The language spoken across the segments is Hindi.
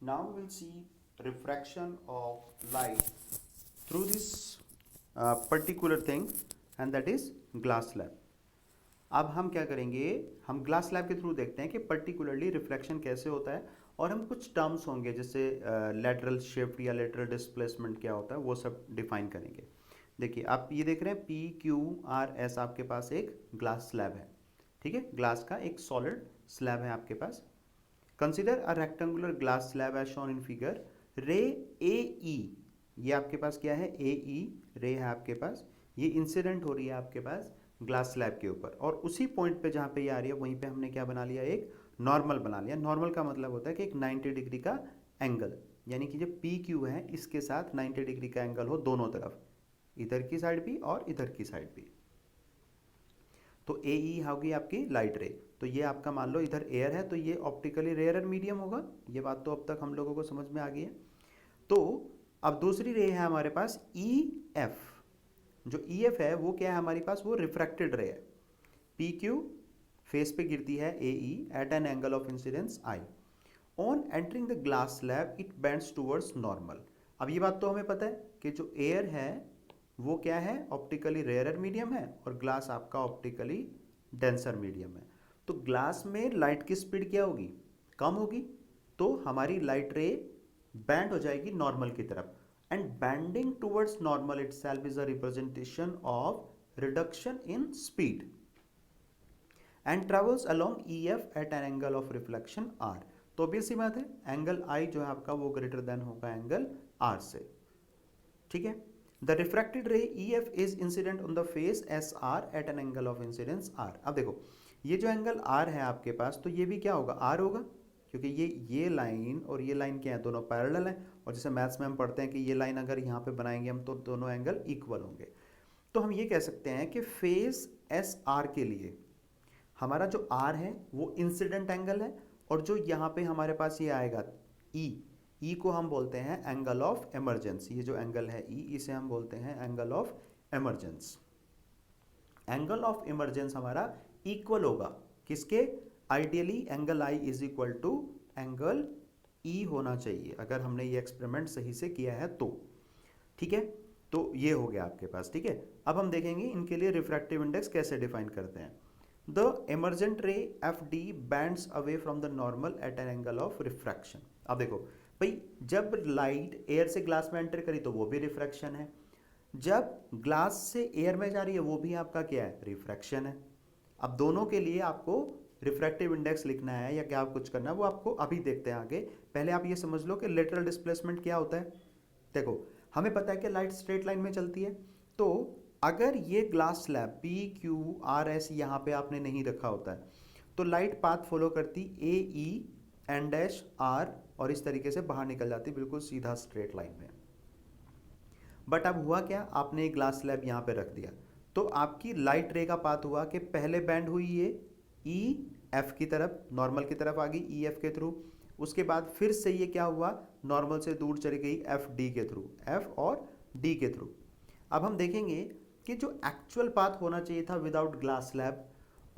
Now we will see refraction of light through this particular thing, and that is glass slab. अब हम क्या करेंगे, हम ग्लास स्लैब के थ्रू देखते हैं कि पर्टिकुलरली रिफ्लेक्शन कैसे होता है, और हम कुछ टर्म्स होंगे जैसे लेटरल शिफ्ट या लेटरल डिस्प्लेसमेंट क्या होता है वो सब डिफाइन करेंगे। देखिए आप ये देख रहे हैं PQRS, आपके पास एक ग्लास स्लैब है, ठीक है, ग्लास का एक सॉलिड स्लैब है आपके पास। Consider a rectangular glass slab as shown in figure. Ray AE, ये आपके पास क्या है, AE रे है आपके पास, ये इंसिडेंट हो रही है आपके पास ग्लास स्लैब के ऊपर, और उसी पॉइंट पे जहाँ पे ये आ रही है वहीं पे हमने क्या बना लिया, एक नॉर्मल बना लिया। नॉर्मल का मतलब होता है कि एक 90 डिग्री का एंगल, यानी कि जो PQ है इसके साथ 90 डिग्री का एंगल हो दोनों तरफ, इधर की साइड भी और इधर की साइड भी। तो AE होगी आपकी लाइट रे। तो ये आपका मान लो इधर एयर है, तो ये ऑप्टिकली रेयर मीडियम होगा। ये बात तो अब तक हम लोगों को समझ में आ गई है। तो अब दूसरी रे है हमारे पास EF। जो EF है वो क्या है हमारे पास, वो रिफ्रैक्टेड रे है। PQ फेस पे गिरती है AE at an angle of incidence I। On entering the glass slab it bends towards normal. अब ये बात तो हमें पता है कि जो एयर है वो क्या है, ऑप्टिकली रेयर मीडियम है, और ग्लास आपका ऑप्टिकली डेंसर मीडियम है। तो ग्लास में लाइट की स्पीड क्या होगी, कम होगी, तो हमारी लाइट रे बैंड हो जाएगी नॉर्मल की तरफ। And bending towards normal itself is a representation of reduction in speed and travels along EF at an angle of reflection R। तो ऑब्वियस सी बात है, एंगल I जो है आपका वो ग्रेटर देन होगा एंगल R से, ठीक है। The refracted ray EF is incident on the face SR at an angle of incidence R। अब देखो ये जो एंगल R है आपके पास, तो ये भी क्या होगा, R होगा, क्योंकि ये लाइन और ये लाइन क्या है, दोनों पैरेलल है। और जैसे मैथ्स में हम पढ़ते हैं कि ये लाइन अगर यहाँ पे बनाएंगे हम तो दोनों एंगल इक्वल होंगे। तो हम ये कह सकते हैं कि फेस SR के लिए हमारा जो R है वो इंसिडेंट एंगल है, और जो यहाँ पे हमारे पास ये आएगा E को हम बोलते हैं एंगल ऑफ एमरजेंस। ये जो एंगल है E, इसे हम बोलते हैं angle of emergence. Angle of emergence हमारा इक्वल होगा किसके, ideally angle I is equal to angle E होना चाहिए, अगर हमने ये एक्सपेरिमेंट सही से किया है तो, ठीक है। तो ये हो गया आपके पास, ठीक है। अब हम देखेंगे इनके लिए रिफ्रैक्टिव इंडेक्स कैसे डिफाइन करते हैं। द एमरजेंट रे FD bands away from the normal at an angle of refraction. अब देखो भाई, जब लाइट एयर से ग्लास में एंटर करी तो वो भी रिफ्रैक्शन है, जब ग्लास से एयर में जा रही है वो भी आपका क्या है, रिफ्रैक्शन है। अब दोनों के लिए आपको रिफ्रैक्टिव इंडेक्स लिखना है या क्या कुछ करना है वो आपको अभी देखते हैं आगे। पहले आप ये समझ लो कि लेटरल डिस्प्लेसमेंट क्या होता है। देखो हमें पता है कि लाइट स्ट्रेट लाइन में चलती है, तो अगर ये ग्लास स्लैब PQRS यहाँ पे आपने नहीं रखा होता है तो लाइट पाथ फॉलो करती AE N' R, और इस तरीके से बाहर निकल जाती बिल्कुल सीधा स्ट्रेट लाइन में। बट अब हुआ क्या, आपने एक ग्लास स्लैब यहाँ पे रख दिया, तो आपकी लाइट रे का पाथ हुआ कि पहले बैंड हुई ये EF की तरफ, नॉर्मल की तरफ आ गई EF के थ्रू, उसके बाद फिर से ये क्या हुआ, नॉर्मल से दूर चली गई FD के थ्रू, F और D के थ्रू। अब हम देखेंगे कि जो एक्चुअल पाथ होना चाहिए था विदाउट ग्लास स्लैब,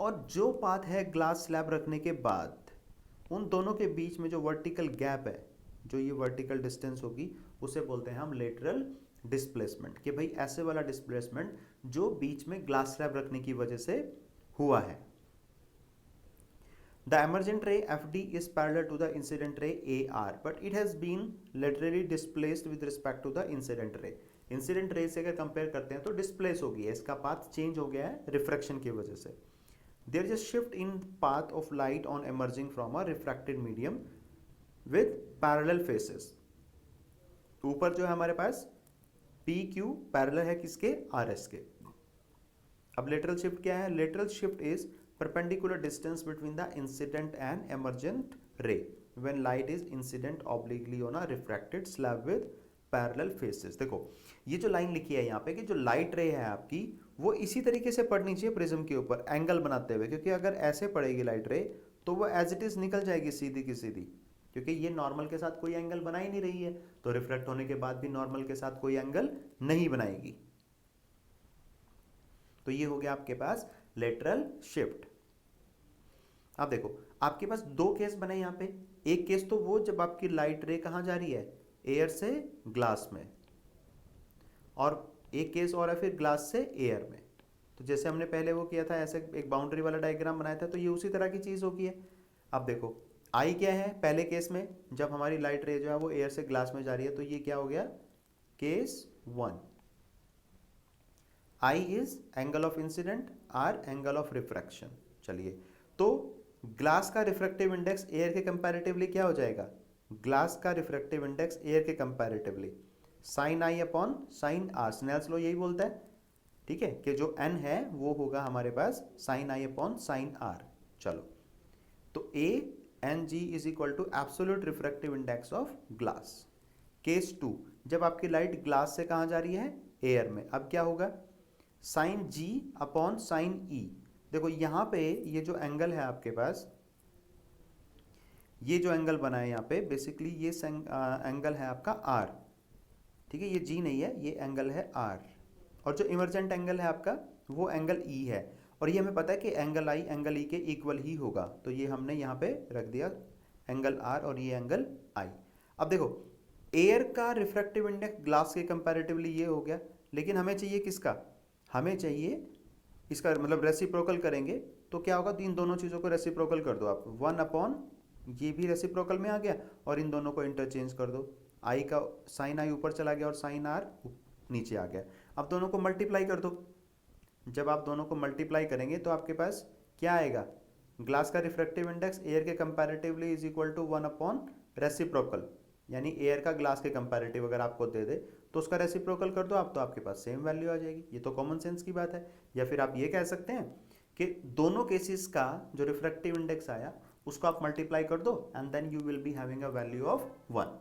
और जो पाथ है ग्लास स्लैब रखने के बाद, उन दोनों के बीच में जो वर्टिकल गैप है, जो ये वर्टिकल डिस्टेंस होगी, उसे बोलते हैं हम लेटरल डिस्प्लेसमेंट। कि भाई ऐसे वाला डिस्प्लेसमेंट जो बीच में ग्लास स्लैब रखने की वजह से हुआ है। The emergent ray FD is parallel to the incident ray AR, but it has been laterally displaced with respect to the incident ray. Incident ray से अगर कंपेयर करते हैं तो डिस्प्लेस हो गया है, इसका पाथ चेंज हो गया है रिफ्रैक्शन की वजह से। There is a shift in path of light on emerging from a refracted medium with parallel faces। ऊपर जो है हमारे पास PQ पैरेलल है किसके, RS के। अब लेटरल शिफ्ट क्या है, lateral shift is perpendicular distance between the incident and emergent ray when light is incident obliquely on a refracted slab with parallel faces। देखो ये जो लाइन लिखी है यहाँ पे कि जो लाइट रे है आपकी वो इसी तरीके से पड़नी चाहिए प्रिज्म के ऊपर एंगल बनाते हुए, क्योंकि अगर ऐसे पड़ेगी लाइट रे तो वो एज इट इज निकल जाएगी सीधी की सीधी, क्योंकि ये नॉर्मल के साथ कोई एंगल बना ही नहीं रही है, तो रिफ्लेक्ट होने के बाद भी नॉर्मल के साथ कोई एंगल नहीं बनाएगी। तो ये हो गया आपके पास लेटरल शिफ्ट। अब देखो आपके पास दो केस बने यहां पे, एक केस तो वो जब आपकी लाइट रे कहाँ जा रही है, एयर से ग्लास में, और एक केस और है फिर ग्लास से एयर में। तो जैसे हमने पहले वो किया था, ऐसे एक बाउंड्री वाला डायग्राम बनाया था, तो ये उसी तरह की चीज़ होगी है। अब देखो आई क्या है पहले केस में, जब हमारी लाइट रे जो है वो एयर से ग्लास में जा रही है, तो ये क्या हो गया, case 1। I is angle of incident, R angle of refraction. चलिए, तो ग्लास का रिफ्रैक्टिव इंडेक्स एयर के कंपैरेटिवली क्या हो जाएगा, ग्लास का रिफ्रैक्टिव इंडेक्स एयर के कंपैरेटिवली साइन आई upon sine R, Snell's law यही बोलता है, ठीक है, कि जो n है वो होगा हमारे पास साइन आई अपॉन साइन आर। चलो, तो a n g is equal to absolute refractive index of glass. Case 2, जब आपकी लाइट ग्लास से कहाँ जा रही है, एयर में, अब क्या होगा, साइन जी अपॉन साइन ई। देखो यहाँ पे ये जो एंगल है आपके पास, ये जो एंगल बना है यहाँ पे, बेसिकली ये एंगल है आपका आर, ठीक है, ये जी नहीं है, ये एंगल है आर, और जो इमरजेंट एंगल है आपका वो एंगल ई है, और ये हमें पता है कि एंगल आई एंगल ई के इक्वल ही होगा, तो ये हमने यहाँ पे रख दिया एंगल आर और ये एंगल आई। अब देखो एयर का रिफ्रैक्टिव इंडेक्स ग्लास के कंपैरेटिवली ये हो गया, लेकिन हमें चाहिए किसका, हमें चाहिए इसका, मतलब रेसिप्रोकल करेंगे तो क्या होगा, तो इन दोनों चीज़ों को रेसिप्रोकल कर दो आप, 1 अपॉन ये भी रेसिप्रोकल में आ गया, और इन दोनों को इंटरचेंज कर दो, आई का साइन आई ऊपर चला गया और साइन आर नीचे आ गया। अब दोनों को मल्टीप्लाई कर दो, जब आप दोनों को मल्टीप्लाई करेंगे तो आपके पास क्या आएगा, ग्लास का रिफ्रैक्टिव इंडेक्स एयर के comparatively is equal to 1 upon reciprocal, यानी एयर का ग्लास के कंपैरेटिव अगर आपको दे दे तो उसका रेसिप्रोकल कर दो आप, तो आपके पास सेम वैल्यू आ जाएगी। ये तो कॉमन सेंस की बात है। या फिर आप ये कह सकते हैं कि दोनों केसेस का जो रिफ्रैक्टिव इंडेक्स आया उसको आप मल्टीप्लाई कर दो and then you will be having a value of 1।